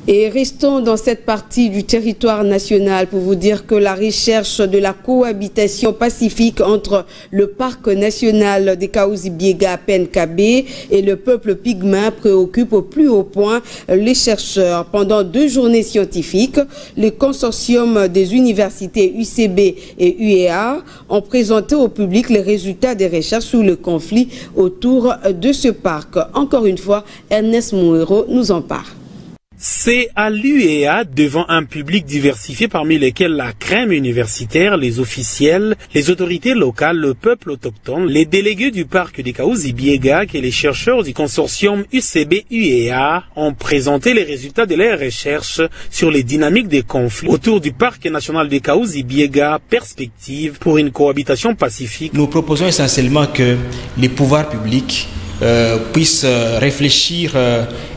Et restons dans cette partie du territoire national pour vous dire que la recherche de la cohabitation pacifique entre le parc national des Kaouzi-Biega PNKB et le peuple pygmain préoccupe au plus haut point les chercheurs. Pendant 2 journées scientifiques, le consortium des universités UCB et UEA ont présenté au public les résultats des recherches sur le conflit autour de ce parc. Encore une fois, Ernest Mouero nous en parle. C'est à l'UEA, devant un public diversifié parmi lesquels la crème universitaire, les officiels, les autorités locales, le peuple autochtone, les délégués du parc des Kaouzi-Biega et les chercheurs du consortium UCB-UEA ont présenté les résultats de leurs recherches sur les dynamiques des conflits autour du parc national des Kaouzi-Biega, perspective pour une cohabitation pacifique. Nous proposons essentiellement que les pouvoirs publics puissent réfléchir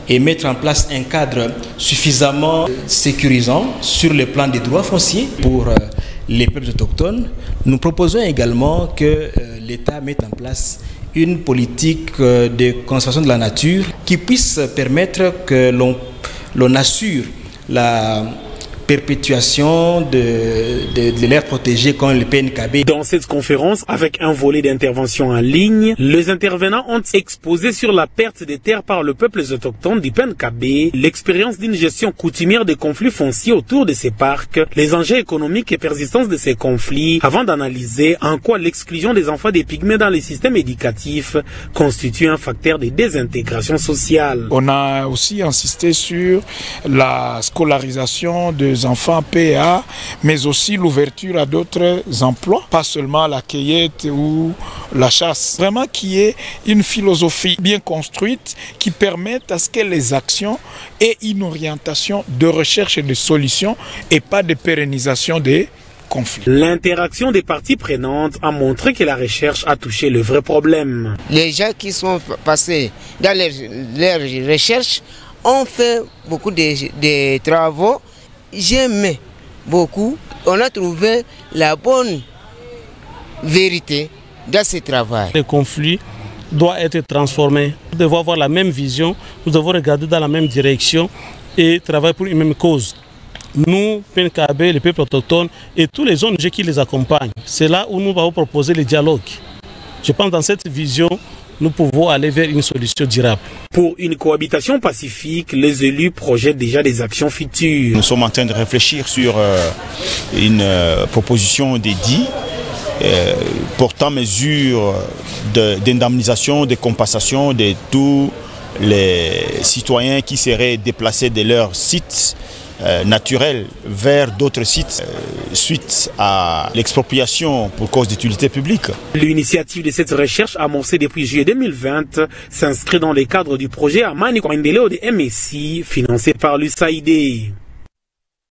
et mettre en place un cadre suffisamment sécurisant sur le plan des droits fonciers pour les peuples autochtones. Nous proposons également que l'État mette en place une politique de conservation de la nature qui puisse permettre que l'on assure la perpétuation de l'aire protégée comme le PNKB. Dans cette conférence, avec un volet d'intervention en ligne, les intervenants ont exposé sur la perte des terres par le peuple autochtone du PNKB, l'expérience d'une gestion coutumière des conflits fonciers autour de ces parcs, les enjeux économiques et persistance de ces conflits, avant d'analyser en quoi l'exclusion des enfants des pygmées dans les systèmes éducatifs constitue un facteur de désintégration sociale. On a aussi insisté sur la scolarisation des enfants PA, mais aussi l'ouverture à d'autres emplois, pas seulement la cueillette ou la chasse. Vraiment qu'il y ait une philosophie bien construite qui permette à ce que les actions aient une orientation de recherche et de solutions et pas de pérennisation des conflits. L'interaction des parties prenantes a montré que la recherche a touché le vrai problème. Les gens qui sont passés dans leurs recherches ont fait beaucoup de travaux. J'aimais beaucoup. On a trouvé la bonne vérité dans ce travail. Le conflit doit être transformé. Nous devons avoir la même vision, nous devons regarder dans la même direction et travailler pour une même cause. Nous, PNKB, les peuples autochtones et tous les ONG qui les accompagnent, c'est là où nous allons proposer le dialogue. Je pense que dans cette vision, nous pouvons aller vers une solution durable. Pour une cohabitation pacifique, les élus projettent déjà des actions futures. Nous sommes en train de réfléchir sur une proposition dédiée portant mesure d'indemnisation, de compensation de tous les citoyens qui seraient déplacés de leur site naturel vers d'autres sites suite à l'expropriation pour cause d'utilité publique. L'initiative de cette recherche amorcée depuis juillet 2020 s'inscrit dans le cadre du projet Amani Kwendeleo de MSI financé par l'USAID.